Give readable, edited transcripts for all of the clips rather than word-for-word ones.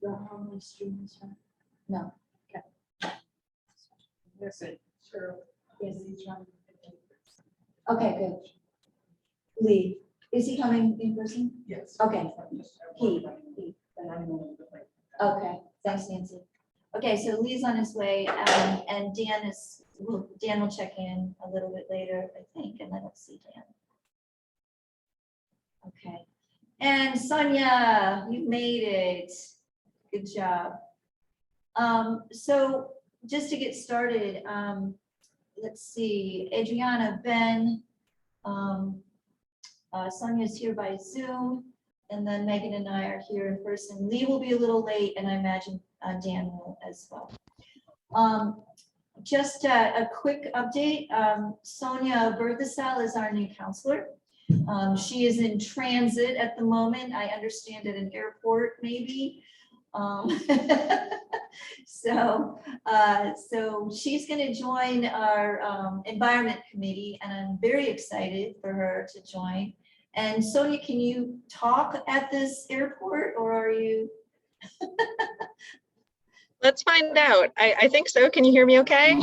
The stream is from? No. Okay. Listen, sure. Yes, he's running. Okay, good. Lee, is he coming in person? Yes. Okay. He. And I'm going to play. Okay, thanks, Nancy. Okay, so Lee's on his way, and Dan will check in a little bit later, I think, and then let's see Dan. Okay, and Sonia, you made it. Good job. So just to get started, let's see, Adriana, Ben, Sonia's here by Zoom, and then Megan and I are here in person. Lee will be a little late, and I imagine Dan will as well. Just a quick update. Sonia Bergesal is our new counselor. She is in transit at the moment. I understand at an airport, maybe. So she's going to join our environment committee, and I'm very excited for her to join. And Sonia, can you talk at this airport, or are you? Let's find out. I think so. Can you hear me okay?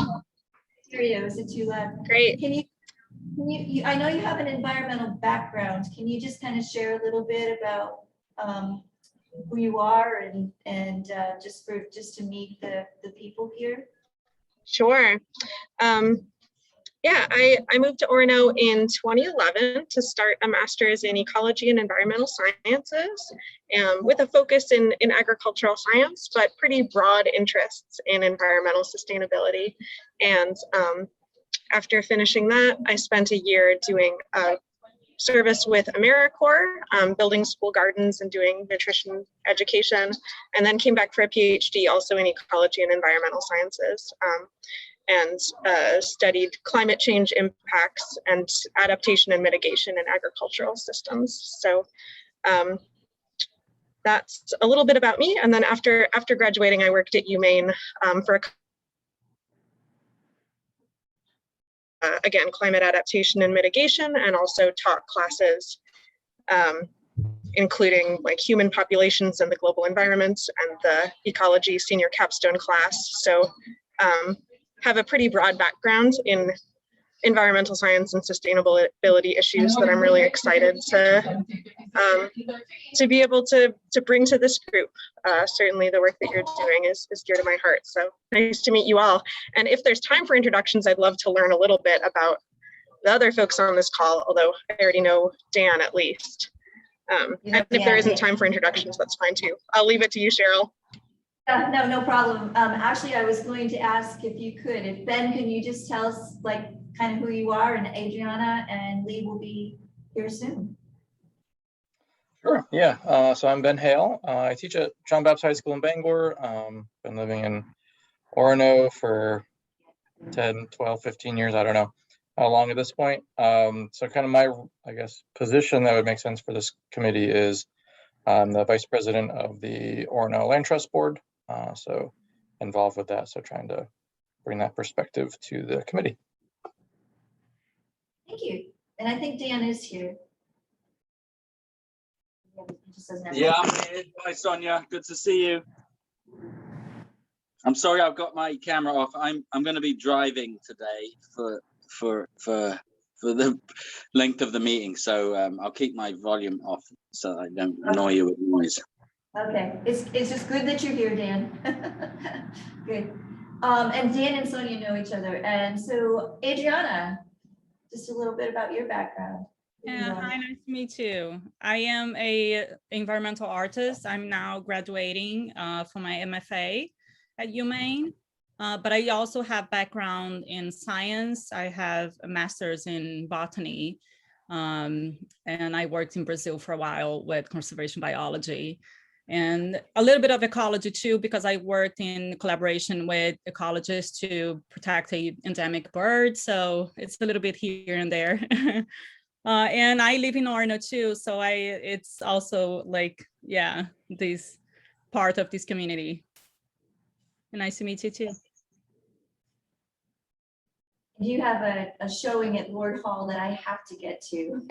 Here you go. Is it too loud? Great. Can you, I know you have an environmental background. Can you just kind of share a little bit about who you are and just to meet the people here? Sure. Yeah, I moved to Orono in 2011 to start a master's in ecology and environmental sciences, with a focus in agricultural science, but pretty broad interests in environmental sustainability. And after finishing that, I spent a year doing a service with AmeriCorps, building school gardens and doing nutrition education, and then came back for a PhD also in ecology and environmental sciences. And studied climate change impacts and adaptation and mitigation in agricultural systems. So that's a little bit about me. And then after graduating, I worked at UMaine for again, climate adaptation and mitigation, and also taught classes including like human populations and the global environment and the ecology senior capstone class. So have a pretty broad background in environmental science and sustainability issues that I'm really excited to be able to bring to this group. Certainly the work that you're doing is dear to my heart. So nice to meet you all. And if there's time for introductions, I'd love to learn a little bit about the other folks on this call, although I already know Dan at least. And if there isn't time for introductions, that's fine too. I'll leave it to you, Cheryl. No problem. Actually, I was going to ask if you could, if Ben, can you just tell us like kind of who you are, and Adriana and Lee will be here soon. Sure, yeah. So I'm Ben Hale. I teach at John Baptist High School in Bangor. Been living in Orono for 10, 12, 15 years. I don't know how long at this point. So kind of my, I guess, position that would make sense for this committee is the vice president of the Orono Land Trust Board. So involved with that. So trying to bring that perspective to the committee. Thank you. And I think Dan is here. Yeah, I'm here. Hi, Sonia. Good to see you. I'm sorry I've got my camera off. I'm going to be driving today for the length of the meeting, so I'll keep my volume off so I don't annoy you with noise. Okay, it's just good that you're here, Dan. Good. And Dan and Sonia know each other, and so Adriana, just a little bit about your background. Yeah, hi, nice to meet you. I am a environmental artist. I'm now graduating for my MFA at UMaine, but I also have background in science. I have a master's in botany, and I worked in Brazil for a while with conservation biology, and a little bit of ecology too, because I worked in collaboration with ecologists to protect a endemic bird. So it's a little bit here and there. And I live in Orono too, so it's also like, yeah, this part of this community. And nice to meet you too. You have a showing at Lord Hall that I have to get to.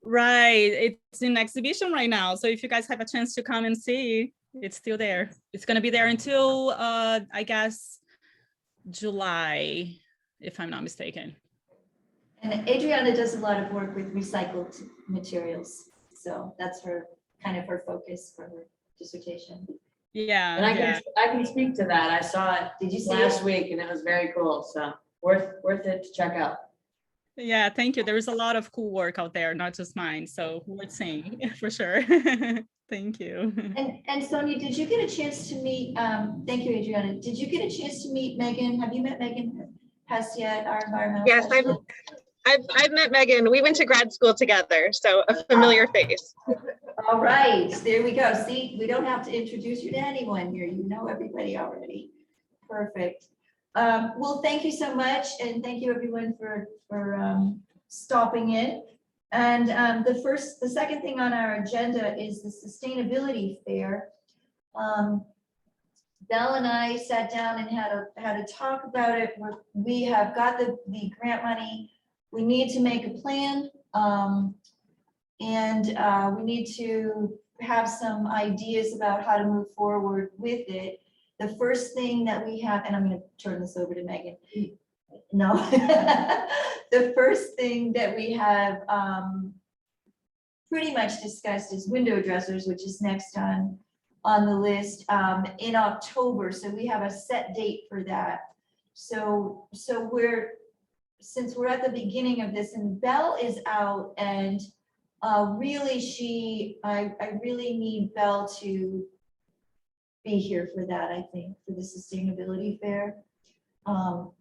Right, it's in exhibition right now. So if you guys have a chance to come and see, it's still there. It's gonna be there until I guess July, if I'm not mistaken. And Adriana does a lot of work with recycled materials. So that's her, kind of her focus for her dissertation. Yeah, And yeah. I can speak to that. I saw it Did you see last it? week and it was very cool. So worth it to check out. Yeah, thank you. There's a lot of cool work out there, not just mine. So worth seeing for sure. Thank you. And Sonia, did you get a chance to meet, thank you, Adriana. Did you get a chance to meet Megan? Have you met Megan Hess yet, our environmental? Yes, specialist? I've met Megan. We went to grad school together, so a familiar face. All right, there we go. See, we don't have to introduce you to anyone here. You know everybody already. Perfect. Well, thank you so much. And thank you everyone for stopping in. And the second thing on our agenda is the sustainability fair. Belle and I sat down and had a talk about it. We have got the grant money. We need to make a plan. And we need to have some ideas about how to move forward with it. The first thing that we have, and I'm going to turn this over to Megan. No, the first thing that we have pretty much discussed is window dressers, which is next on the list in October. So we have a set date for that. So since we're at the beginning of this, and Belle is out, and really I really need Belle to be here for that, I think, for the sustainability fair. Have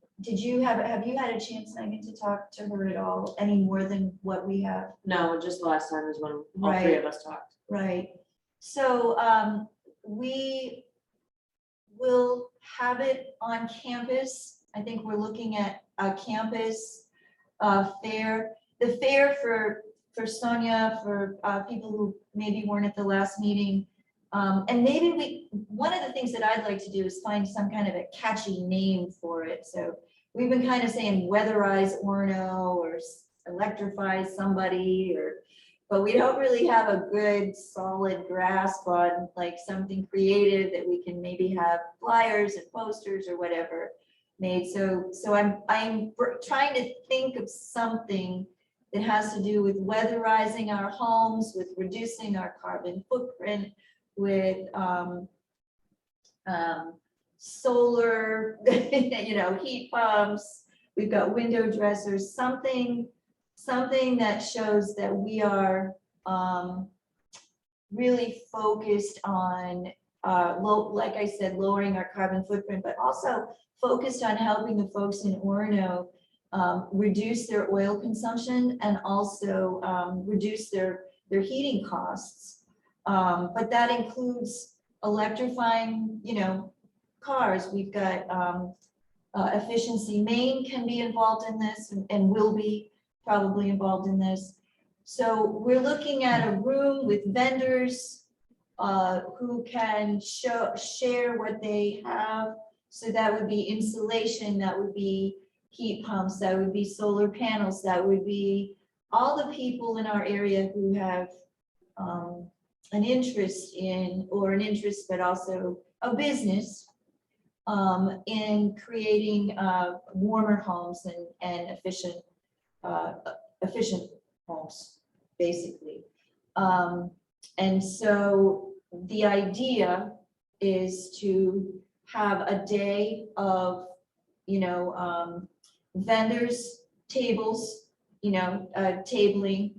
you had a chance, Megan, to talk to her at all, any more than what we have? No, just the last time is when all three of us talked. Right. So we will have it on campus. I think we're looking at a campus fair. The fair for Sonia, for people who maybe weren't at the last meeting. And maybe one of the things that I'd like to do is find some kind of a catchy name for it. So we've been kind of saying weatherize Orono or electrify somebody, but we don't really have a good solid grasp on like something creative that we can maybe have flyers and posters or whatever made. So I'm trying to think of something that has to do with weatherizing our homes, with reducing our carbon footprint, with solar, heat pumps. We've got window dressers, something that shows that we are really focused on, like I said, lowering our carbon footprint, but also focused on helping the folks in Orono reduce their oil consumption and also reduce their heating costs. But that includes electrifying, cars. We've got Efficiency Maine can be involved in this and will be probably involved in this. So we're looking at a room with vendors who can share what they have. So that would be insulation, that would be heat pumps, that would be solar panels, that would be all the people in our area who have an interest but also a business in creating warmer homes and efficient homes, basically. And so the idea is to have a day of, vendors, tables, tabling,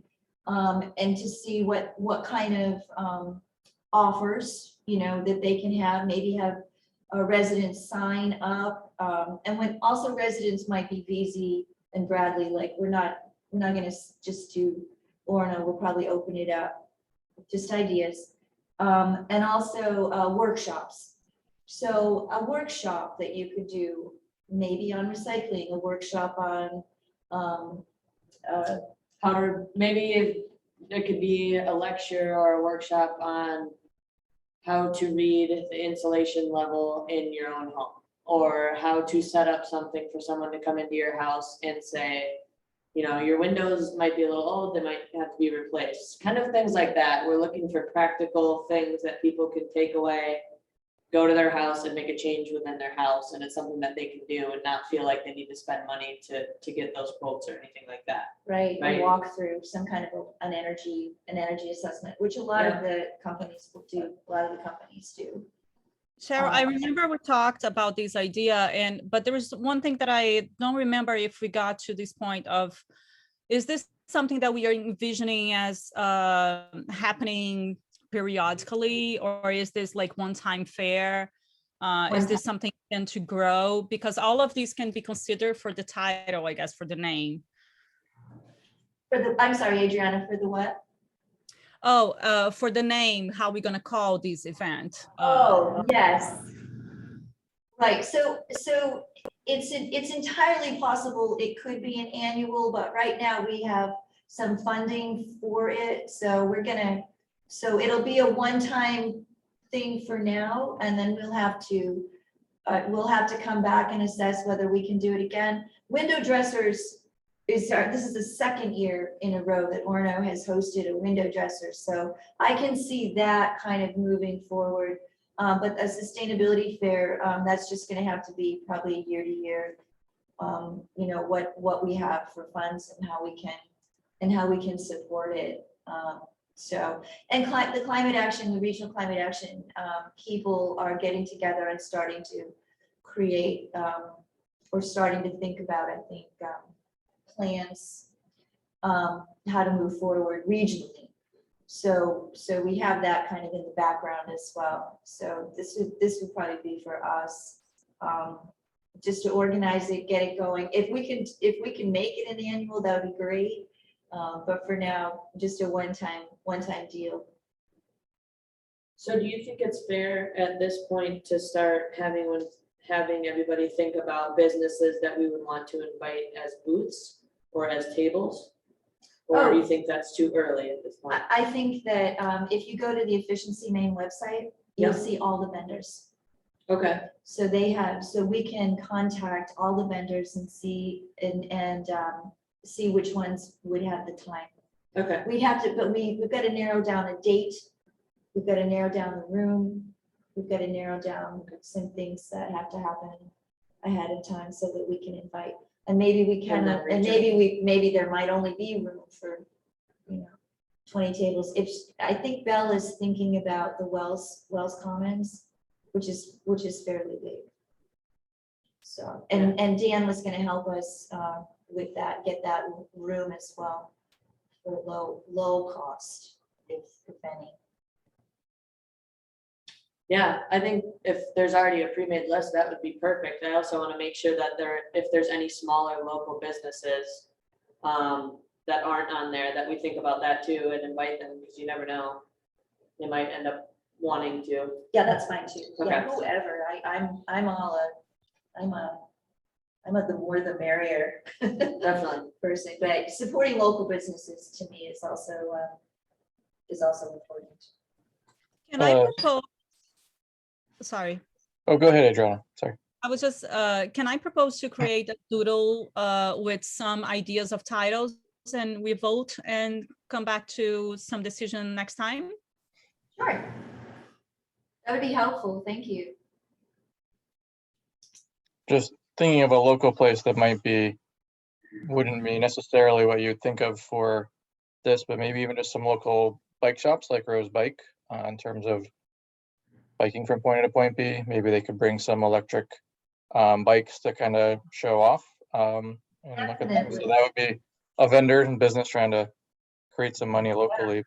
and to see what kind of offers, that they can have, maybe have residents sign up. And when also residents might be VZ and Bradley, like we're not gonna just do Orono, we'll probably open it up, just ideas. And also workshops. So a workshop that you could do maybe on recycling, a workshop on How to, maybe it could be a lecture or a workshop on how to read the insulation level in your own home, or how to set up something for someone to come into your house and say, your windows might be a little old, they might have to be replaced, kind of things like that. We're looking for practical things that people can take away, go to their house and make a change within their house, and it's something that they can do and not feel like they need to spend money to get those quotes or anything like that. Right, Right. a walk through some kind of an energy assessment, which a lot of the companies will do, a lot of the companies do. Cheryl, I remember we talked about this idea but there was one thing that I don't remember if we got to this point of, is this something that we are envisioning as happening periodically, or is this like one-time fare? Is this something then to grow? Because all of these can be considered for the title, I guess, for the name. I'm sorry, Adriana, for the what? Oh, for the name, how are we gonna call this event? Oh, yes. Right, so it's entirely possible it could be an annual, but right now we have some funding for it, so it'll be a one-time thing for now, and then we'll have to come back and assess whether we can do it again. Window dressers this is the second year in a row that Orono has hosted a window dresser, so I can see that kind of moving forward. But a sustainability fair, that's just gonna have to be probably year to year. What we have for funds and how we can support it. And the climate action, the regional climate action, people are getting together and starting to create, or starting to think about, I think, plans, how to move forward regionally. So we have that kind of in the background as well. So this would probably be for us, just to organize it, get it going. If we can make it an annual, that would be great. But for now, just a one-time deal. So do you think it's fair at this point to start having everybody think about businesses that we would want to invite as booths or as tables? Or do you think that's too early at this point? I think that if you go to the Efficiency Maine website, you'll see all the vendors. Okay, So we can contact all the vendors and see see which ones would have the time. okay, We've got to narrow down a date. We've got to narrow down the room. We've got to narrow down some things that have to happen ahead of time so that we can invite. And maybe we can, and maybe there might only be room for, 20 tables. I think Belle is thinking about the Wells Commons, which is fairly big. So, and Dan was going to help us with that, get that room as well for low cost, if any. yeah, I think if there's already a pre-made list, that would be perfect. I also want to make sure that if there's any smaller local businesses that aren't on there, that we think about that too and invite them, because you never know, they might end up wanting to. Yeah, that's fine too. Yeah, Okay. whoever. I'm a the more the merrier Definitely. person, but supporting local businesses to me is also important. Can I propose? Sorry. Oh, go ahead, Adriana. Sorry. I was just, can I propose to create a doodle with some ideas of titles, and we vote and come back to some decision next time? Sure. That would be helpful. Thank you. Just thinking of a local place that wouldn't be necessarily what you'd think of for this, but maybe even just some local bike shops like Rose Bike, in terms of biking from point A to point B. Maybe they could bring some electric bikes to kind of show off. And look at them. So that would be a vendor and business trying to create some money locally.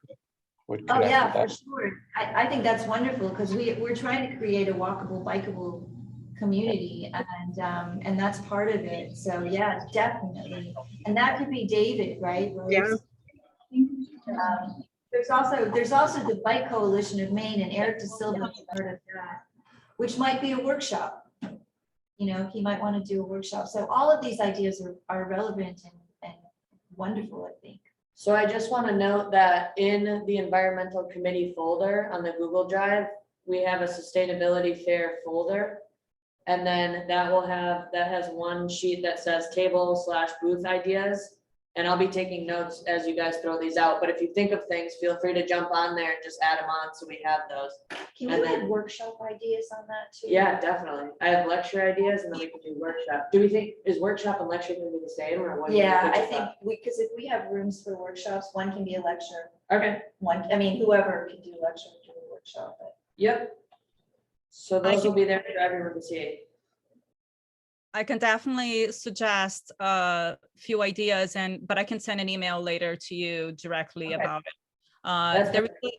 Would Oh, connect yeah, with for that. sure. I think that's wonderful because we're trying to create a walkable, bikeable community, and that's part of it. So yeah, definitely. And that could be David, right? Yeah. There's also the Bike Coalition of Maine, and Eric DeSilva is part of that, which might be a workshop. He might want to do a workshop. So all of these ideas are relevant and wonderful, I think. So I just want to note that in the environmental committee folder on the Google Drive, we have a sustainability fair folder. And then that has one sheet that says table/booth ideas. And I'll be taking notes as you guys throw these out, but if you think of things, feel free to jump on there and just add them on so we have those. Can And you then- add workshop ideas on that too? Yeah, definitely. I have lecture ideas and then we can do workshop. Do we think, is workshop and lecture gonna be the same or what? do you Yeah, I of think that? because if we have rooms for workshops, one can be a lecture, Okay, one, I mean, whoever can do lecture, can do a workshop, but. yep. So those will be there for everyone to see. I can definitely suggest a few ideas but I can send an email later to you directly Okay. about it. That's There is-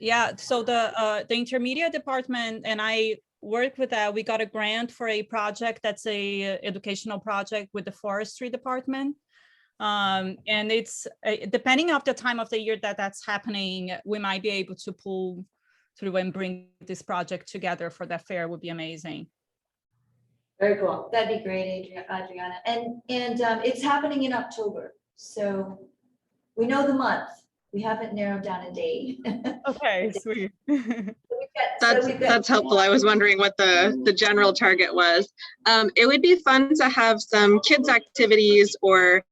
yeah, so the intermediate department and I work with that. We got a grant for a project that's a educational project with the forestry department. And it's depending on the time of the year that's happening, we might be able to pull through and bring this project together for that fair. Would be amazing. Very cool. That'd be great, Adriana. And it's happening in October, so we know the month. We haven't narrowed down a date. Okay, sweet. That's helpful. I was wondering what the general target was. It would be fun to have some kids activities or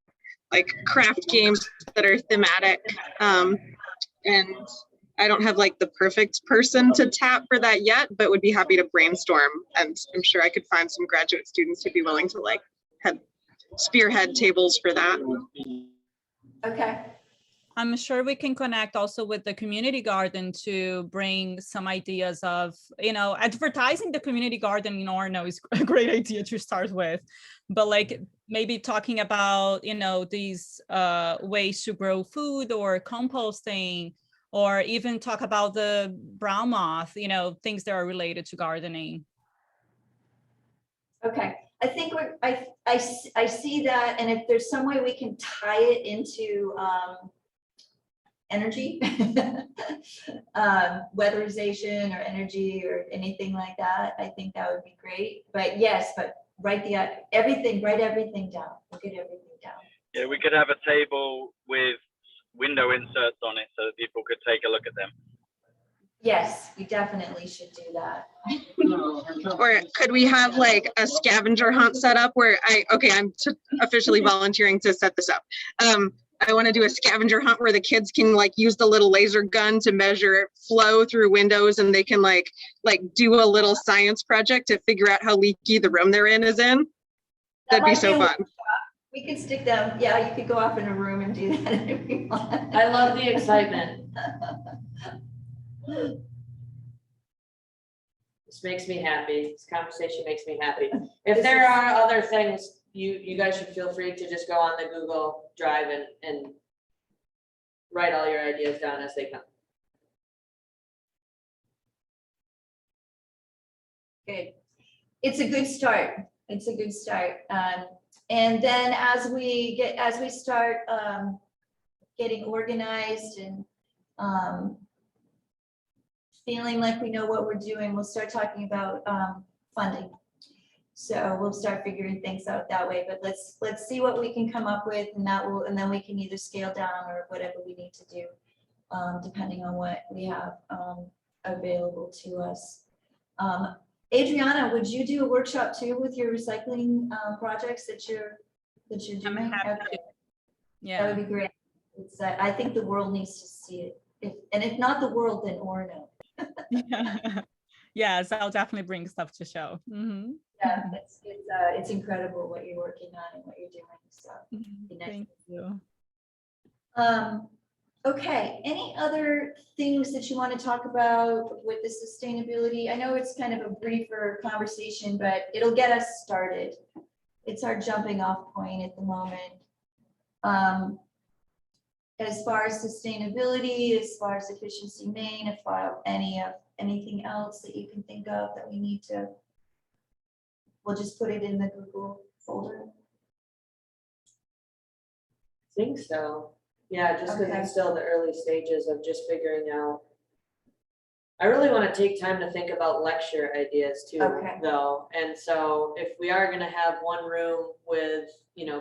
like craft games that are thematic. And I don't have like the perfect person to tap for that yet, but would be happy to brainstorm. And I'm sure I could find some graduate students who'd be willing to like spearhead tables for that. Okay, I'm sure we can connect also with the community garden to bring some ideas of, advertising the community garden in Orono is a great idea to start with. But like maybe talking about, these ways to grow food or composting, or even talk about the brown moth, things that are related to gardening. okay. I think I see that, and if there's some way we can tie it into energy, weatherization or energy or anything like that, I think that would be great. But yes, write everything down. We'll get everything down. Yeah, we could have a table with window inserts on it so that people could take a look at them. Yes, we definitely should do that. Or could we have like a scavenger hunt set up where I'm officially volunteering to set this up. I want to do a scavenger hunt where the kids can like use the little laser gun to measure flow through windows, and they can like do a little science project to figure out how leaky the room they're in is in. That'd be might so a fun. We could stick them, yeah, you could go off in a room and do that if you want. I love the excitement. This makes me happy. This conversation makes me happy. If there are other things, you guys should feel free to just go on the Google Drive and write all your ideas down as they come. Good. It's a good start. It's a good start. And then as we start getting organized and feeling like we know what we're doing, we'll start talking about funding. So we'll start figuring things out that way. But let's see what we can come up with, and then we can either scale down or whatever we need to do, depending on what we have available to us. Adriana, would you do a workshop too with your recycling projects that you're doing? I'm happy to. That Yeah. would be great. I think the world needs to see it. If not the world, then Orono. Yes, I'll definitely bring stuff to show. Mm-hmm. Yeah, it's incredible what you're working on and what you're doing. So be nice. Thank you. Okay, any other things that you want to talk about with the sustainability? I know it's kind of a briefer conversation, but it'll get us started. It's our jumping off point at the moment. As far as sustainability, as far as efficiency main, if anything else that you can think of that we need to, we'll just put it in the Google folder. I think so. Yeah, just because Okay. it's still the early stages of just figuring out. I really want to take time to think about lecture ideas too, Okay. though. And so if we are gonna have one room with,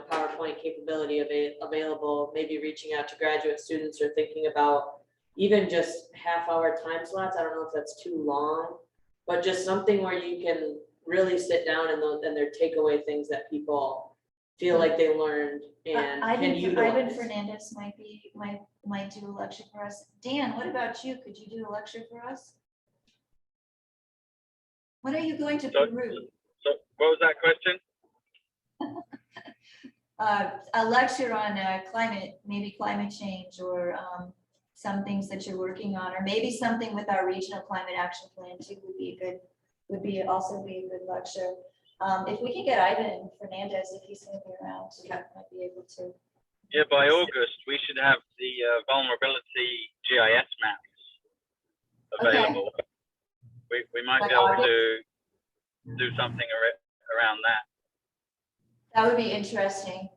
PowerPoint capability available, maybe reaching out to graduate students or thinking about even just half-hour time slots. I don't know if that's too long, but just something where you can really sit down and their takeaway things that people feel like they learned and can Ivan utilize. Fernandez might do a lecture for us. Dan, what about you? Could you do a lecture for us? When are you going to Peru? So what was that question? A lecture on climate, maybe climate change, or some things that you're working on, or maybe something with our regional climate action plan too also be a good lecture. If we can get Ivan Fernandez, if he's going to be around, he might be able to. Yeah, by August, we should have the vulnerability GIS maps available. We might By be able August? to do something around that. That would be interesting.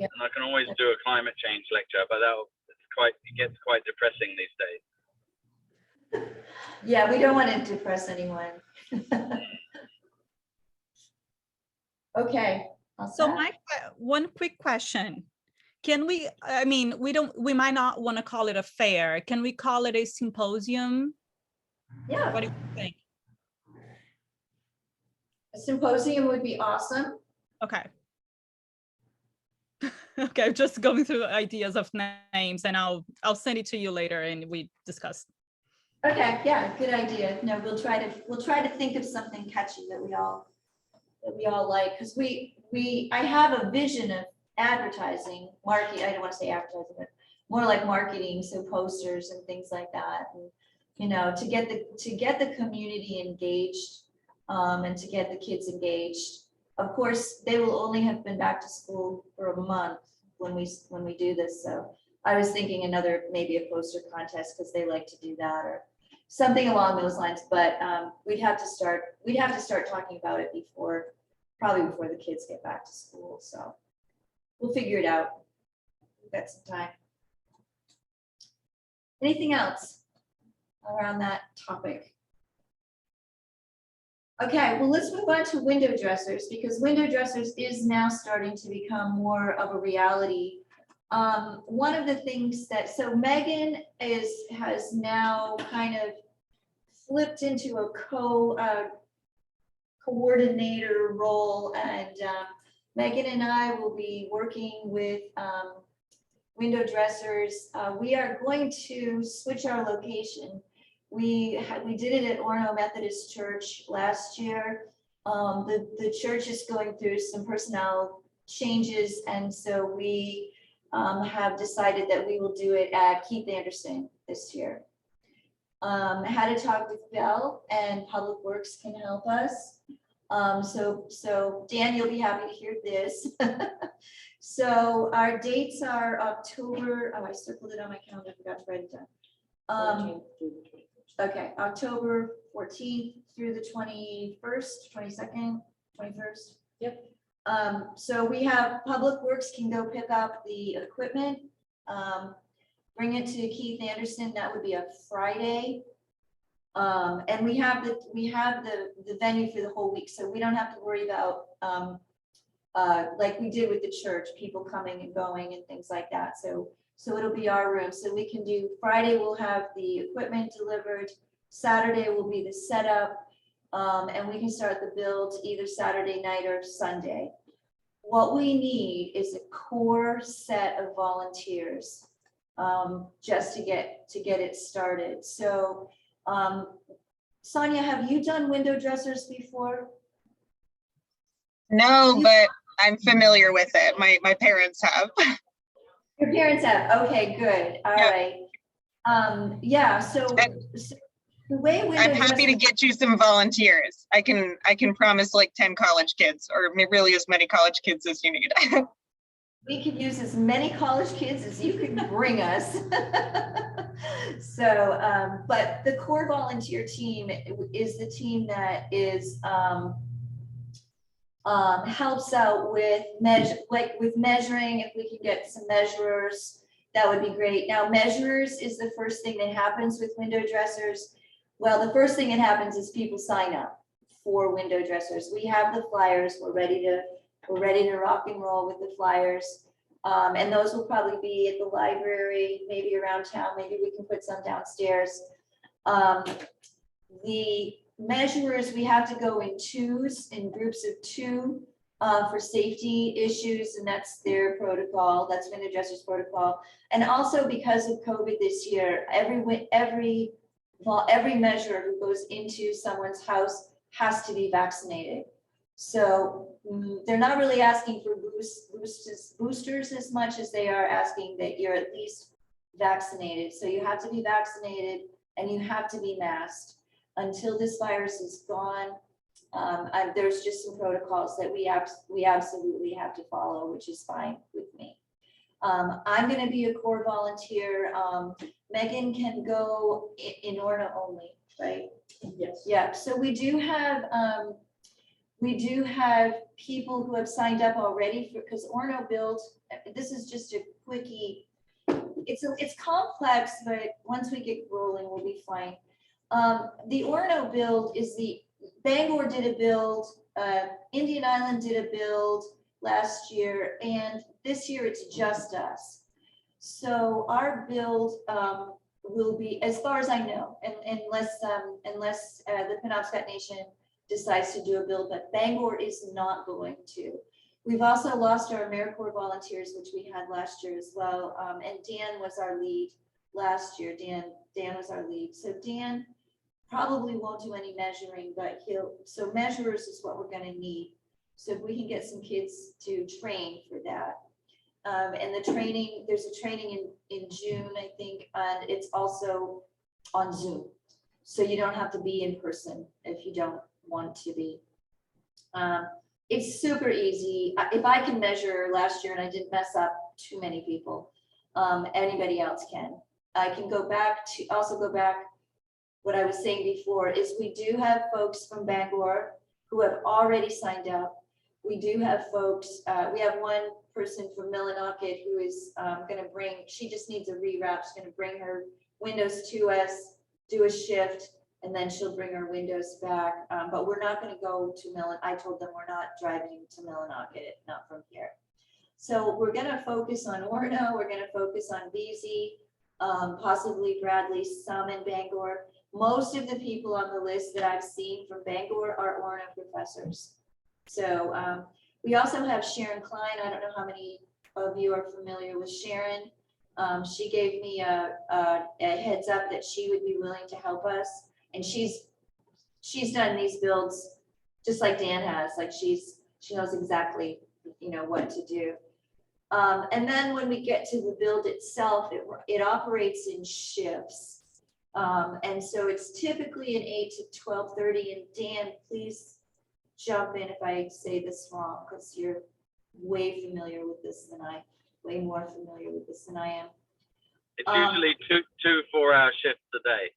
And I can always do a climate change lecture, but it gets quite depressing these days. Yeah, we don't want to depress anyone. Okay. all So set? one quick question. Can we, I mean, we might not want to call it a fair. Can we call it a symposium? Yeah, What do you think? a symposium would be awesome. Okay. Okay, I'm just going through ideas of names, and I'll send it to you later and we discuss. Okay, yeah, good idea. No, we'll try to think of something catchy that we all like, because I have a vision of advertising, marketing. I don't want to say advertising, but more like marketing, so posters and things like that, and to get the community engaged, and to get the kids engaged. Of course, they will only have been back to school for a month when we do this, so I was thinking maybe a poster contest, because they like to do that, or something along those lines. But we'd have to start talking about it probably before the kids get back to school. So we'll figure it out. We've got some time. Anything else around that topic? Okay, well, let's move on to window dressers, because window dressers is now starting to become more of a reality. One of the things so Megan has now kind of flipped into a coordinator role, and Megan and I will be working with window dressers. We are going to switch our location. We did it at Orono Methodist Church last year. The church is going through some personnel changes, and so we have decided that we will do it at Keith Anderson this year. I had a talk with Bell, and Public Works can help us. So Dan, you'll be happy to hear this. So our dates are October. Oh, I circled it on my calendar. Forgot to write it down. Okay, October 14th through the 21st, 22nd, 21st. Yep. So we have Public Works can go pick up the equipment, bring it to Keith Anderson. That would be a Friday. And we have the venue for the whole week, so we don't have to worry about like we did with the church, people coming and going and things like that. So it'll be our room. So we can do Friday, we'll have the equipment delivered. Saturday will be the setup. And we can start the build either Saturday night or Sunday. What we need is a core set of volunteers, just to get it started. So Sonia, have you done window dressers before? No, but I'm familiar with it. My parents have. Your parents have, okay, good, all Yep. right. Yeah, so the way window I'm happy to dressers- get you some volunteers. I can promise like 10 college kids, or really as many college kids as you need. We could use as many college kids as you can bring us. So, but the core volunteer team is the team that is helps out with measuring. If we can get some measurers, that would be great. Now, measurers is the first thing that happens with window dressers. Well, the first thing that happens is people sign up for window dressers. We have the flyers. We're ready to rock and roll with the flyers. And those will probably be at the library, maybe around town. Maybe we can put some downstairs. Measurers, we have to go in twos, in groups of two, for safety issues, and that's their protocol, that's window dressers protocol. And also because of COVID this year, every measurer who goes into someone's house has to be vaccinated. So they're not really asking for boosters as much as they are asking that you're at least vaccinated. So you have to be vaccinated and you have to be masked until this virus is gone. There's just some protocols that we absolutely have to follow, which is fine with me. I'm going to be a core volunteer. Megan can go in Orono only, right? Yes. Yeah. So we do have people who have signed up already for, because Orono built. This is just a quickie. It's complex, but once we get rolling, we'll be fine. The Orono build is Bangor did a build, Indian Island did a build last year, and this year it's just us. So our build will be, as far as I know, unless the Penobscot Nation decides to do a build, but Bangor is not going to. We've also lost our AmeriCorps volunteers, which we had last year as well, and Dan was our lead last year. Dan was our lead. So Dan probably won't do any measuring, but so measurers is what we're gonna need. So if we can get some kids to train for that. And the training, there's a training in June, I think, and it's also on Zoom. So you don't have to be in person if you don't want to be. It's super easy. If I can measure last year and I didn't mess up too many people, anybody else can. I can go back. What I was saying before is we do have folks from Bangor who have already signed up. We do have folks, we have one person from Millinocket who is going to bring, she just needs a rewrap. She's going to bring her windows to us, do a shift, and then she'll bring her windows back. But we're not going to go to I told them we're not driving to Millinocket, not from here. So we're going to focus on Orono. We're going to focus on BZ, possibly Bradley, some in Bangor. Most of the people on the list that I've seen from Bangor are Orono professors. So we also have Sharon Klein. I don't know how many of you are familiar with Sharon. She gave me a heads up that she would be willing to help us. And she's done these builds just like Dan has. Like she knows exactly, what to do. And then when we get to the build itself, it operates in shifts. And so it's typically an 8 to 12:30. And Dan, please jump in if I say this wrong, because you're way familiar with this than way more familiar with this than I am. It's usually two 4-hour shifts a day.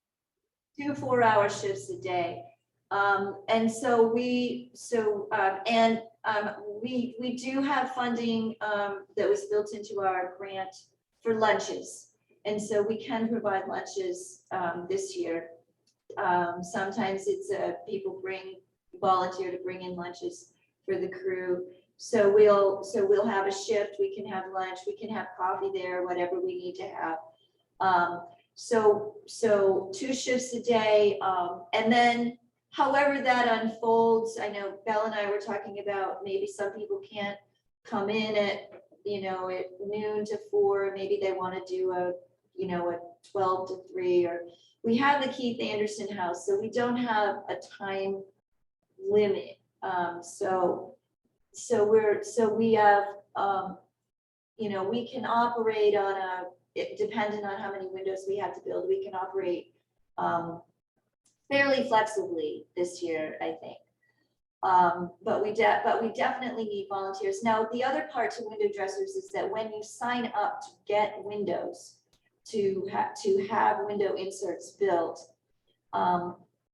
2 4-hour shifts a day. And so we do have funding that was built into our grant for lunches. And so we can provide lunches this year. Sometimes it's people volunteer to bring in lunches for the crew. So we'll have a shift, we can have lunch, we can have coffee there, whatever we need to have. So 2 shifts a day. And then however that unfolds, I know Belle and I were talking about maybe some people can't come in at noon to 4, maybe they want to do a 12 to 3, or we have the Keith Anderson house, so we don't have a time limit. We have, we can operate on depending on how many windows we have to build, we can operate fairly flexibly this year, I think. But we definitely need volunteers. Now, the other part to window dressers is that when you sign up to get windows, to have window inserts built,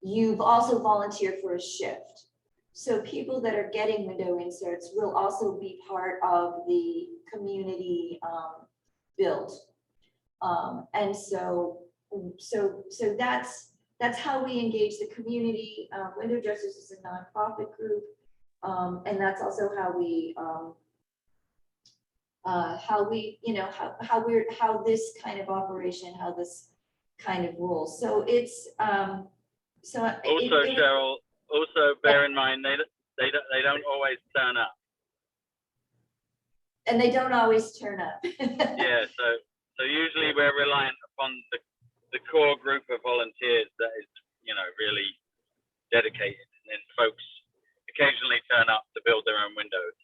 you've also volunteered for a shift. So people that are getting window inserts will also be part of the community build. And so that's how we engage the community. Window Dressers is a nonprofit group, and that's also how this kind of operation, how this kind of rules. So it's So Also, Cheryl, also bear in mind, they don't always turn up. and they don't always turn up. Yeah, so usually we're reliant upon the core group of volunteers that is, you know, really dedicated, and then folks occasionally turn up to build their own windows.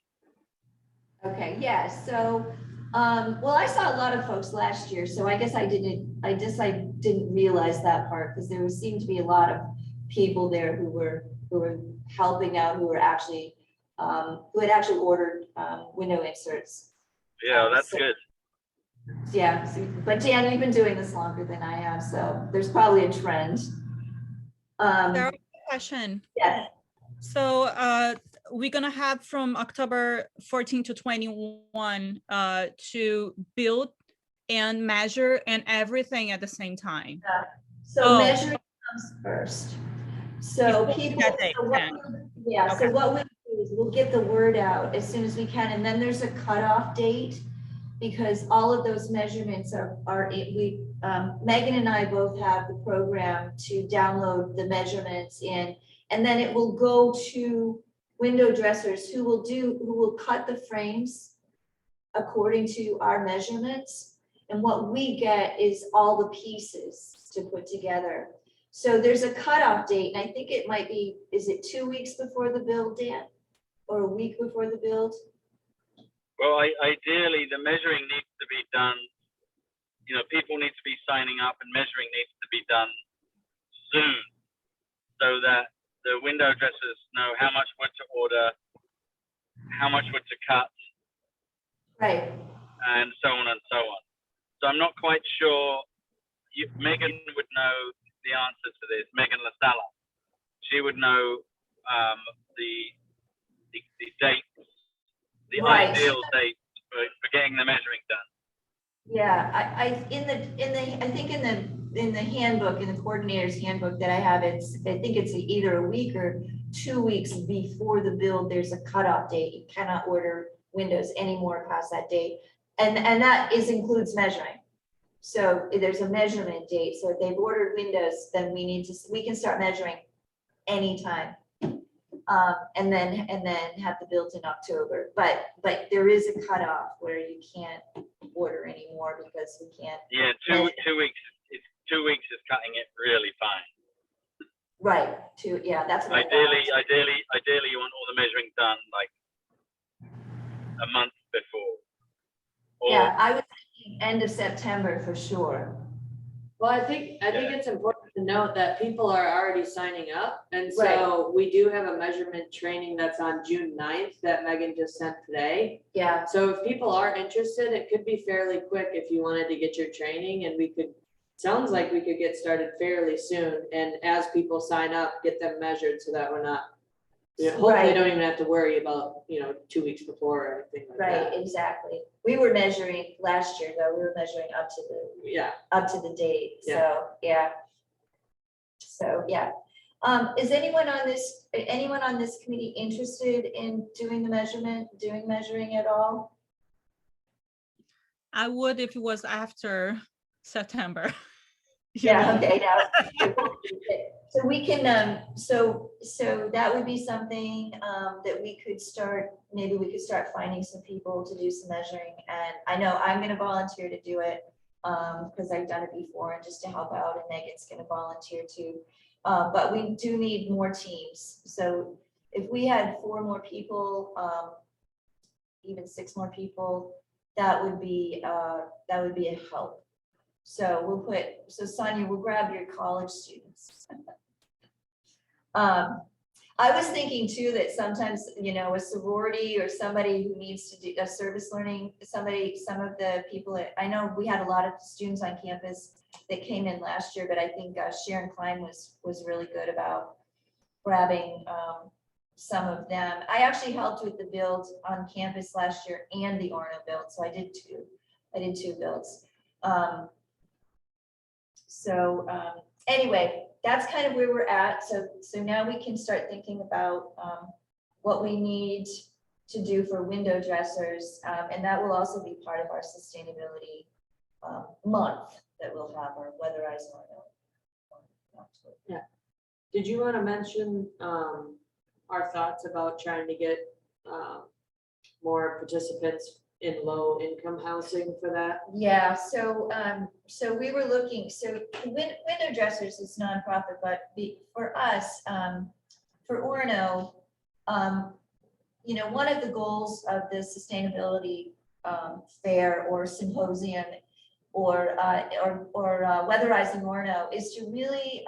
Okay, yeah, so, well, I saw a lot of folks last year, so I guess I didn't realize that part, because there seemed to be a lot of people there who were helping out, who had actually ordered, window inserts. Yeah, that's So- good. Yeah, but Dan, you've been doing this longer than I have, so there's probably a trend. Sarah, question. Yeah, So we're gonna have from October 14 to 21 to build and measure and everything at the same time. so Oh. measuring comes first. So Before people, that date, so what, yeah, so Okay. what we do is we'll get the word out as soon as we can, and then there's a cutoff date, because all of those measurements Megan and I both have the program to download the measurements in, and then it will go to window dressers who will cut the frames according to our measurements. And what we get is all the pieces to put together. So there's a cutoff date, and I think it might be, is it 2 weeks before the build, Dan? Or a week before the build? Well, ideally, the measuring needs to be done, you know, people need to be signing up, and measuring needs to be done soon, so that the window dressers know how much wood to order, how much wood to cut, Right, and so on and so on. So I'm not quite sure. Megan would know the answer to this. Megan LaSala, she would know the dates, the Right. ideal dates for getting the measuring done. yeah, I think in the handbook, in the coordinator's handbook that I have, I think it's either a week or 2 weeks before the build, there's a cutoff date. You cannot order windows anymore past that date. And that includes measuring. So there's a measurement date. So if they've ordered windows, then we can start measuring anytime. And then have the build in October. But there is a cutoff where you can't order anymore because we can't. Yeah, two weeks. 2 weeks is cutting it really fine. Right. Yeah, that's what I thought. Ideally, you want all the measuring done like a month before. Or, Yeah, I would think end of September for sure. Well, I think it's important to note that people are already signing up. And so we do have a measurement training that's on June 9th that Megan just sent today. Yeah, So if people are interested, it could be fairly quick if you wanted to get your training, and sounds like we could get started fairly soon. And as people sign up, get them measured so that we're not, hopefully Right. don't even have to worry about, 2 weeks before or anything like that. right, exactly. We were measuring last year though, we were measuring up to the date, so, yeah. So, yeah. Is anyone on this committee interested in doing measuring at all? I would if it was after September. Yeah, okay, now, so we can, so that would be something, that we could start, maybe we could start finding some people to do some measuring, and I know I'm gonna volunteer to do it, because I've done it before, and just to help out, and Megan's gonna volunteer too. But we do need more teams, so if we had 4 more people, even 6 more people, that would be a help. So Sonia, we'll grab your college students. I was thinking too that sometimes, a sorority or somebody who needs to do a service learning, some of the people I know we had a lot of students on campus that came in last year, but I think Sharon Klein was really good about grabbing some of them. I actually helped with the build on campus last year and the Orono build, so I did 2 builds. Anyway, that's kind of where we're at. So now we can start thinking about what we need to do for window dressers. And that will also be part of our sustainability month that we'll have, our weatherized Orono. Yeah. Did you want to mention our thoughts about trying to get more participants in low income housing for that? Yeah, so, so we were looking, so Window Dressers is nonprofit, but for us, for Orono, you know, one of the goals of the sustainability fair or symposium or weatherizing Orono is to really,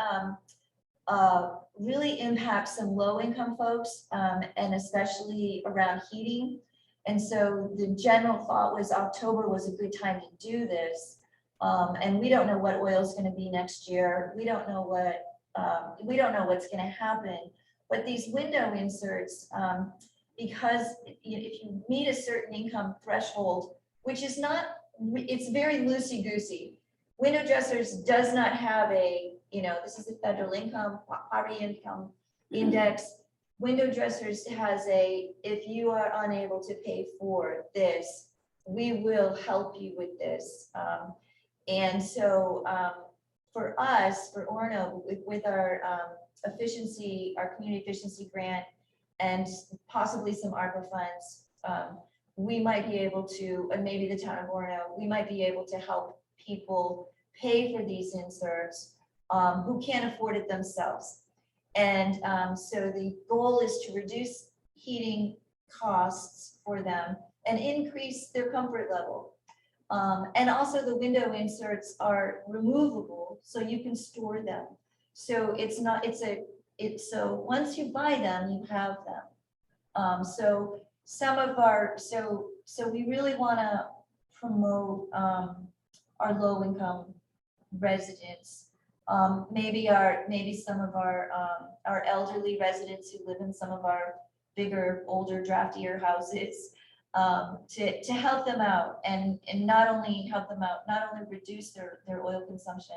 really impact some low income folks, and especially around heating. And so the general thought was October was a good time to do this. And we don't know what oil is going to be next year. We don't know what's going to happen. But these window inserts, because if you meet a certain income threshold, which is not, it's very loosey-goosey. Window Dressers does not have a, you know, this is the federal income, poverty income index. Window Dressers has a, if you are unable to pay for this, we will help you with this. And so for us, for Orono, with our efficiency, our community efficiency grant, and possibly some ARPA funds, we might be able to, and maybe the town of Orono, we might be able to help people pay for these inserts who can't afford it themselves. And so the goal is to reduce heating costs for them and increase their comfort level. And also the window inserts are removable, so you can store them. So it's not, so once you buy them, you have them. So some of our, so we really want to promote our low income residents. Maybe some of our elderly residents who live in some of our bigger, older, draftier houses, to help them out and not only help them out, not only reduce their oil consumption,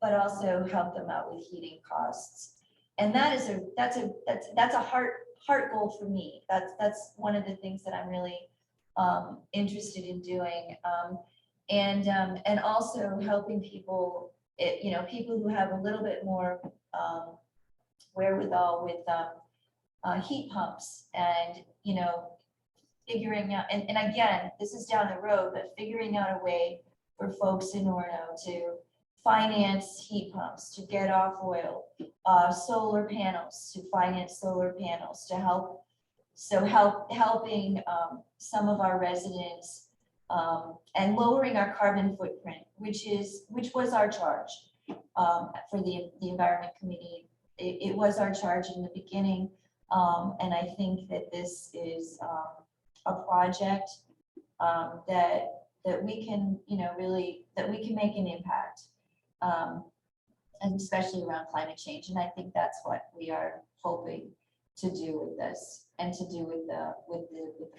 but also help them out with heating costs. And that's a heart goal for me. That's one of the things that I'm really interested in doing. And also helping people, people who have a little bit more wherewithal with heat pumps and, figuring out, and again, this is down the road, but figuring out a way for folks in Orono to finance heat pumps, to get off oil, solar panels, to finance solar panels, to help, helping some of our residents and lowering our carbon footprint, which was our charge for the Environment Committee. It was our charge in the beginning, and I think that this is a project that we can, really, that we can make an impact, and especially around climate change. And I think that's what we are hoping to do with this, and to do with the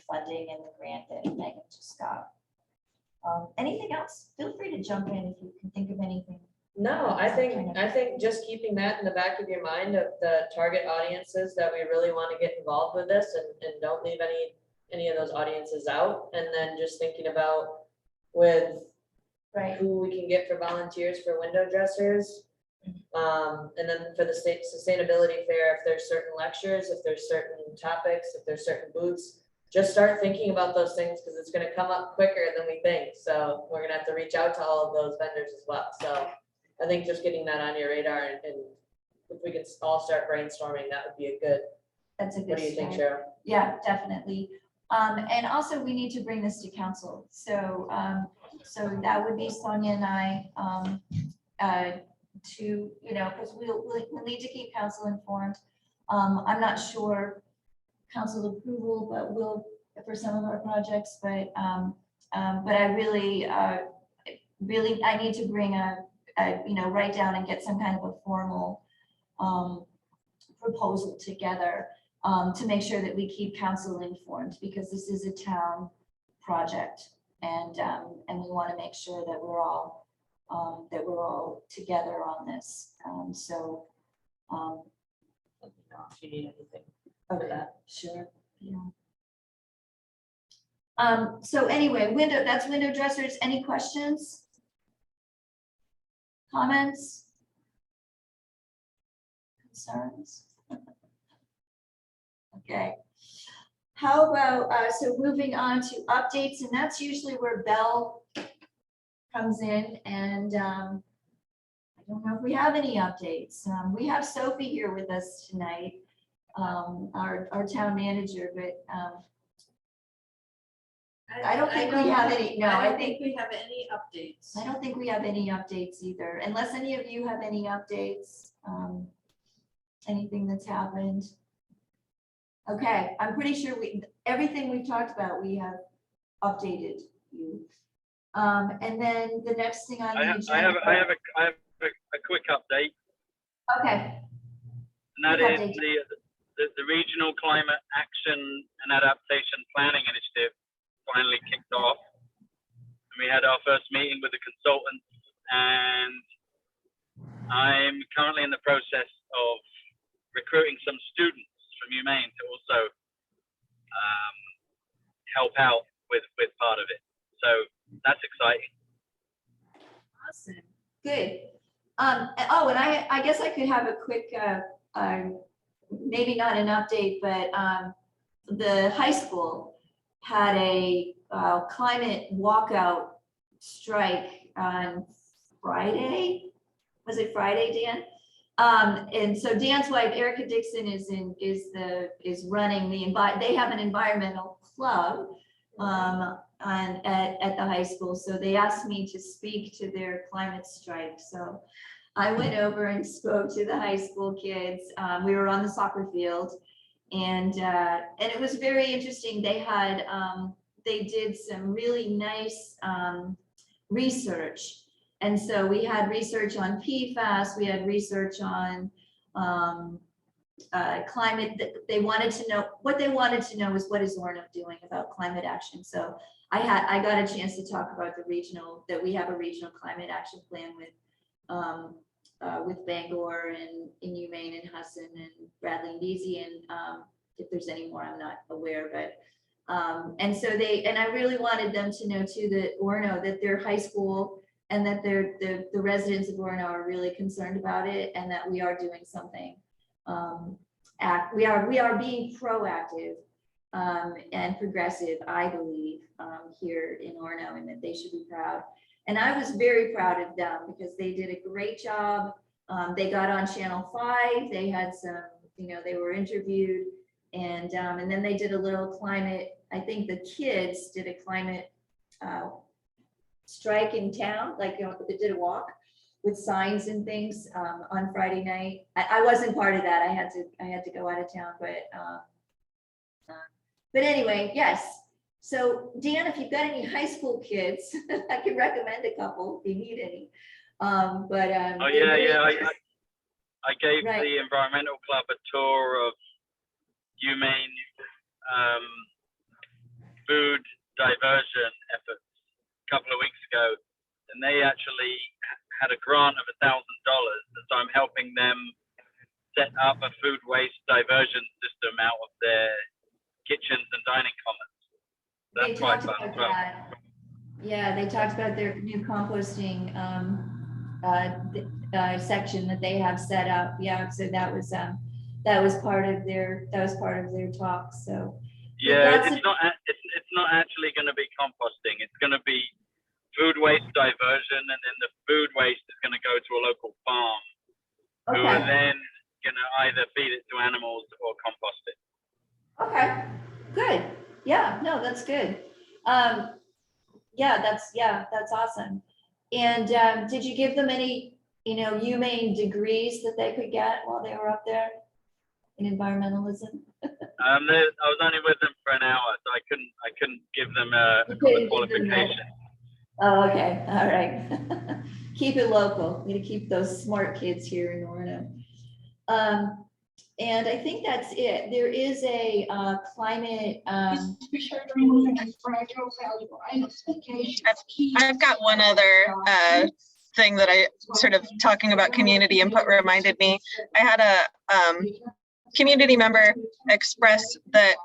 funding and the grant that Megan just got. Anything else? Feel free to jump in if you can think of anything. No, I think just keeping that in the back of your mind of the target audiences that we really want to get involved with this, and don't leave any of those audiences out. And then just thinking about with who we can get for volunteers for window dressers. And then for the state sustainability fair, if there's certain lectures, if there's certain topics, if there's certain booths, just start thinking about those things, because it's going to come up quicker than we think. So we're going to have to reach out to all of those vendors as well. So I think just getting that on your radar, and if we can all start brainstorming, that would be a good. That's a good. What do you think, Cheryl? Yeah, definitely. And also we need to bring this to council. So so that would be Sonia and I to, because we'll need to keep council informed. I'm not sure council approval, but we'll, for some of our projects, but I really, I need to bring write down and get some kind of a formal proposal together to make sure that we keep council informed, because this is a town project, and we want to make sure that we're all together on this. So Let me know if you need anything for that. Sure. Yeah. So anyway, that's window dressers. Any questions? Comments? concerns? Okay. How about, so moving on to updates, and that's usually where Belle comes in, and I don't know if we have any updates. We have Sophie here with us tonight, our town manager, but I don't think we have any, no, I think we have any updates. I don't think we have any updates either, unless any of you have any updates, anything that's happened. Okay, I'm pretty sure everything we've talked about, we have updated you. And then the next thing on the agenda. I have a quick update, Okay, and that Quick is update. the Regional Climate Action and Adaptation Planning Initiative finally kicked off. And we had our first meeting with the consultants, and I'm currently in the process of recruiting some students from UMaine to also help out with part of it. So that's exciting. awesome, good. Oh, and I guess I could have a quick, maybe not an update, but the high school had a climate walkout strike on Friday. Was it Friday, Dan? And so Dan's wife, Erica Dixon, is running they have an environmental club at the high school. So they asked me to speak to their climate strike. So I went over and spoke to the high school kids. We were on the soccer field, and it was very interesting. They did some really nice research. And so we had research on PFAS, we had research on climate. That they wanted to know, what they wanted to know is what is Orono doing about climate action. So I got a chance to talk about that we have a regional climate action plan with Bangor and in UMaine and Hudson and Bradley and Beasley, and if there's any more, I'm not aware, but and so I really wanted them to know too that Orono, that their high school and that the residents of Orono are really concerned about it, and that we are doing something. We are being proactive and progressive, I believe, here in Orono, and that they should be proud. And I was very proud of them because they did a great job. They got on Channel 5. They had some, they were interviewed, and then they did a little climate. I think the kids did a climate strike in town, like they did a walk with signs and things on Friday night. I wasn't part of that. I had to go out of town, but anyway, yes. So Dan, if you've got any high school kids, I can recommend a couple if you need any. Oh yeah. I gave Right. the environmental club a tour of UMaine food diversion efforts a couple of weeks ago, and they actually had a grant of $1,000, and so I'm helping them set up a food waste diversion system out of their kitchens and dining commons. They That's quite talked fun about as well. that. Yeah, they talked about their new composting section that they have set up. Yeah, so that was part of their talk. So Yeah, it's not actually going to be composting. It's going to be food waste diversion, and then the food waste is going to go to a local farm, who are then going to either feed it to animals or compost it. Okay, good. Yeah, no, that's good. That's awesome. And did you give them any, UMaine degrees that they could get while they were up there in environmentalism? I was only with them for an hour, so I couldn't give them a qualification. Oh, okay, all right. Keep it local. We need to keep those smart kids here in Orono. And I think that's it. There is a climate. I've got one other thing that I sort of talking about community input reminded me. I had a community member express that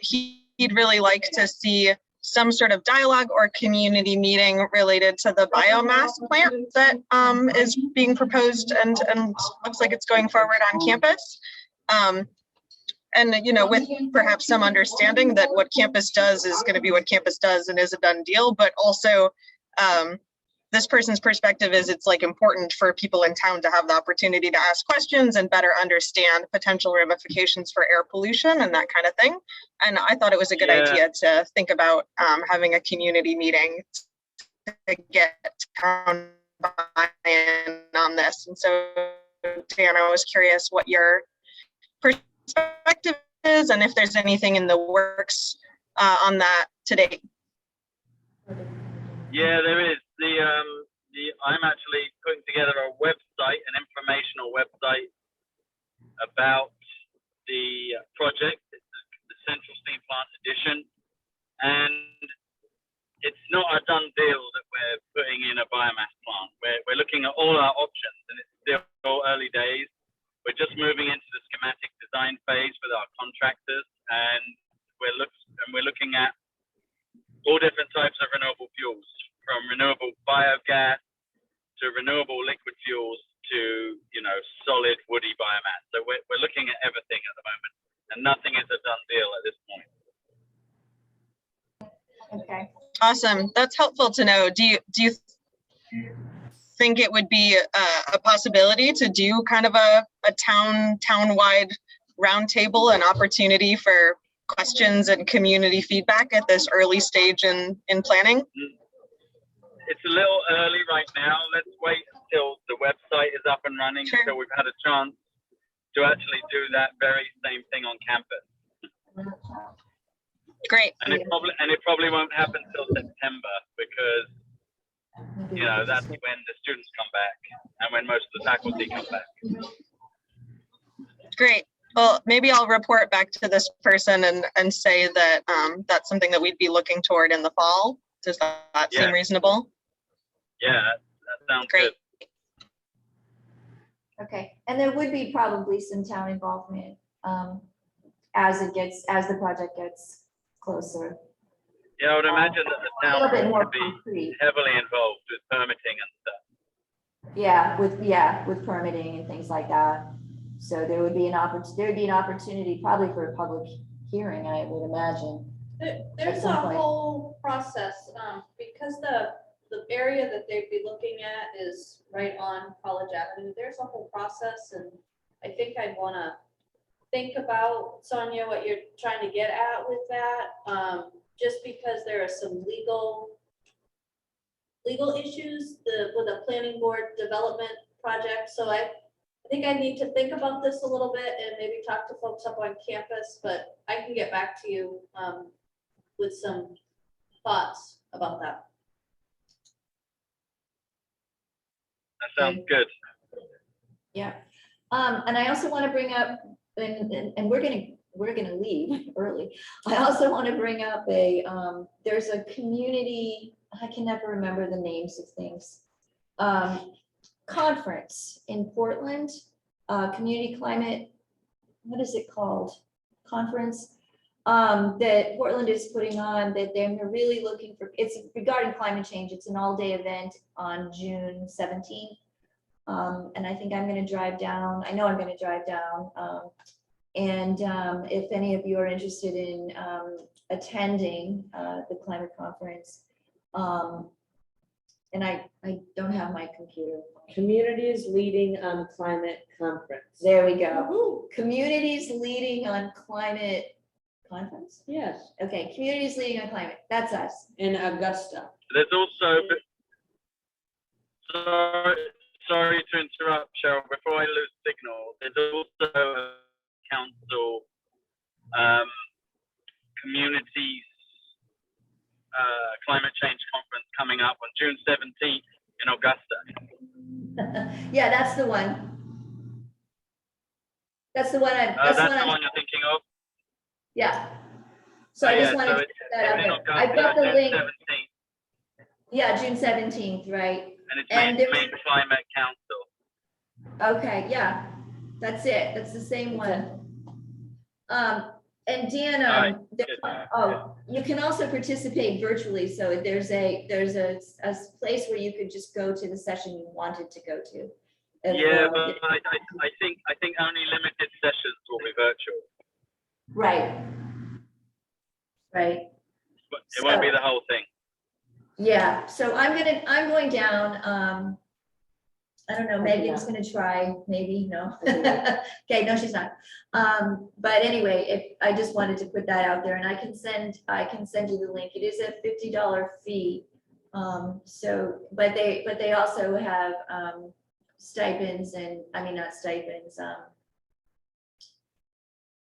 he'd really like to see some sort of dialogue or community meeting related to the biomass plant that is being proposed and looks like it's going forward on campus. And, you know, with perhaps some understanding that what campus does is going to be what campus does and is a done deal, but also this person's perspective is it's like important for people in town to have the opportunity to ask questions and better understand potential ramifications for air pollution and that kind of thing. And I thought it was a good idea to think about having a community meeting to get town buy-in on this. And so, Dan, I was curious what your perspective is and if there's anything in the works on that today. Yeah, there is. I'm actually putting together a website, an informational website about the project. It's the Central Steam Plant Edition, and it's not a done deal that we're putting in a biomass plant. We're looking at all our options, and it's still early days. We're just moving into the schematic design phase with our contractors, and we're looking at all different types of renewable fuels, from renewable biogas to renewable liquid fuels to, you know, solid woody biomass. So we're looking at everything at the moment, and nothing is a done deal at this point. Okay. Awesome. That's helpful to know. Do you think it would be a possibility to do kind of a town-wide roundtable, an opportunity for questions and community feedback at this early stage in planning? It's a little early right now. Let's wait until the website is up and running, Sure. until we've had a chance to actually do that very same thing on campus. Great. And it probably won't happen till September, because, you know, that's when the students come back and when most of the faculty come back. Great. Well, maybe I'll report back to this person and say that that's something that we'd be looking toward in the fall. Does that seem reasonable? Yeah, that sounds Great. good. Okay, and there would be probably some town involvement as the project gets closer. Yeah, I would imagine that the A little bit town more would be concrete. heavily involved with permitting and stuff. Yeah, with permitting and things like that. So there would be an opportunity probably for a public hearing, I would imagine. There's a some point. whole process, because the area that they'd be looking at is right on College Avenue. There's a whole process, and I think I'd wanna think about, Sonia, what you're trying to get at with that. Just because there are some legal issues with a planning board development project. So I think I need to think about this a little bit and maybe talk to folks up on campus, but I can get back to you with some thoughts about that. That sounds good. Yeah, and I also want to bring up, and we're gonna leave early. I also want to bring up there's a community, I can never remember the names of things, conference in Portland, community climate, what is it called? Conference that Portland is putting on, that they're really looking for, it's regarding climate change. It's an all-day event on June 17th. And I think I'm going to drive down. I know I'm going to drive down. And if any of you are interested in attending the climate conference, and I don't have my computer. Communities leading on climate conference. There we go. Communities leading on climate conference? Yes, Okay, communities leading on climate. That's us. in Augusta. There's also, sorry to interrupt, Cheryl, before I lose signal, there's also a council communities climate change conference coming up on June 17th in Augusta. Yeah, that's the one. That's the one That's the one you're thinking of? yeah. So I just Yeah, wanted to so put that out in there. I've Augusta, got the June link. 17th, Yeah, June 17th, right? and it's And Maine Climate Council. Okay, yeah, that's it. That's the same one. And Dan, you can also participate virtually. So there's a place where you could just go to the session you wanted to go to. Yeah, but I think only limited sessions will be virtual. Right. Right. But it won't be the whole thing. Yeah, so I'm going down, I don't know, Megan's gonna try, maybe, no. Okay, no, she's not. But anyway, I just wanted to put that out there, and I can send you the link. It is a $50 fee. So, but they also have, stipends and, I mean, not stipends,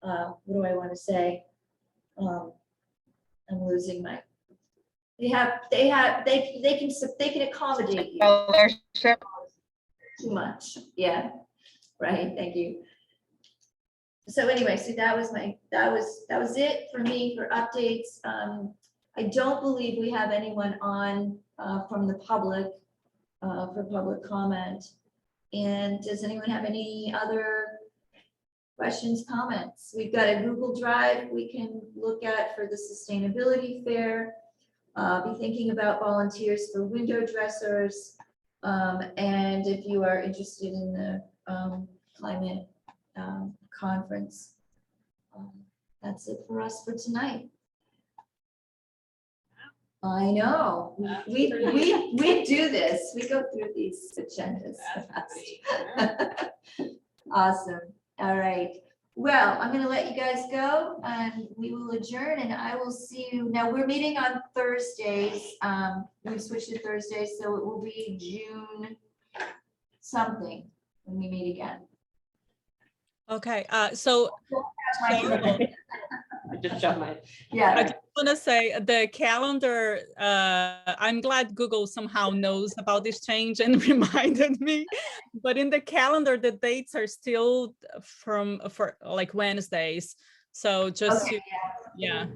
what do I want to say? I'm losing my, they can accommodate you. Scholarship. Too much, yeah, right, thank you. So anyway, so that was it for me for updates. I don't believe we have anyone on from the public for public comment. And does anyone have any other questions, comments? We've got a Google Drive we can look at for the sustainability fair. Be thinking about volunteers for window dressers. And if you are interested in the climate conference, that's it for us for tonight. I know, we do this, we go through these agendas fast. Awesome, all right. Well, I'm gonna let you guys go and we will adjourn, and I will see you. Now, we're meeting on Thursdays. We've switched to Thursdays, so it will be June something when we meet again. Okay, so I just shut my. I Yeah, just want to say the calendar, I'm glad Google somehow knows about this change and reminded me, but in the calendar, the dates are still for like Wednesdays. So just, okay, yeah,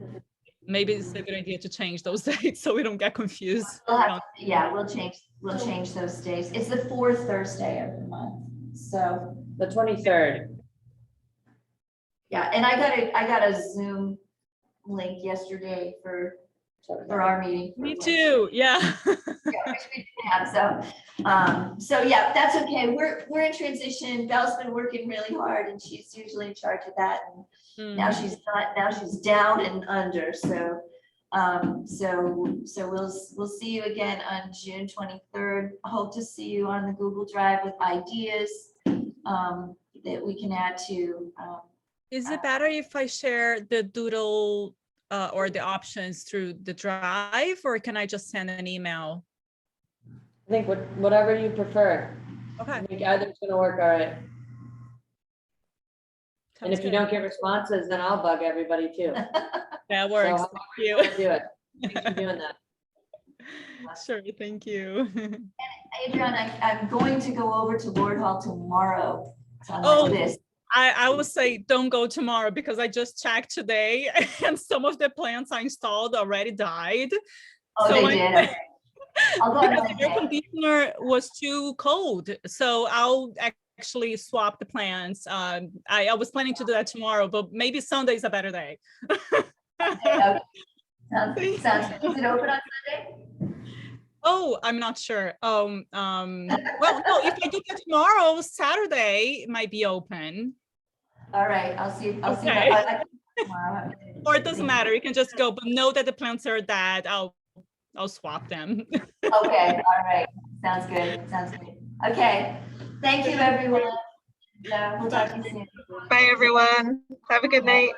maybe it's a good idea to change those dates so we don't get confused. yeah, we'll change those days. It's the fourth Thursday of the month, so. The 23rd. Yeah, and I got a Zoom link yesterday for our meeting. Me too, yeah. Yeah, which we didn't have, so yeah, that's okay. We're in transition. Belle's been working really hard, and she's usually in charge of that. And now she's not. Now she's down and under. So, so we'll see you again on June 23rd. Hope to see you on the Google Drive with ideas that we can add to. Is it better if I share the doodle or the options through the drive, or can I just send an email? I think whatever you prefer. Okay. I think either's gonna work all right. And if you don't get responses, then I'll bug everybody too. That works. So Thank you. do it. Thanks for doing that. Sure, thank you. Adrian, I'm going to go over to Lord Hall tomorrow. So I'm Oh, like this. I would say don't go tomorrow because I just checked today and some of the plants I installed already died. Oh, So they did. Okay. I'll go because another the air day. conditioner was too cold, so I'll actually swap the plants. I was planning to do that tomorrow, but maybe Sunday is a better day. Okay. Sounds good. Is it open on Sunday? Oh, I'm not sure. Well, no, if I do that tomorrow, Saturday it might be open. All right, I'll see. Okay. Tomorrow. Or it doesn't matter. You can just go, but know that the plants are dead. I'll swap them. Okay, all right. Sounds good. Okay. Thank you, everyone. We'll talk to you soon. Bye, everyone. Have a good night.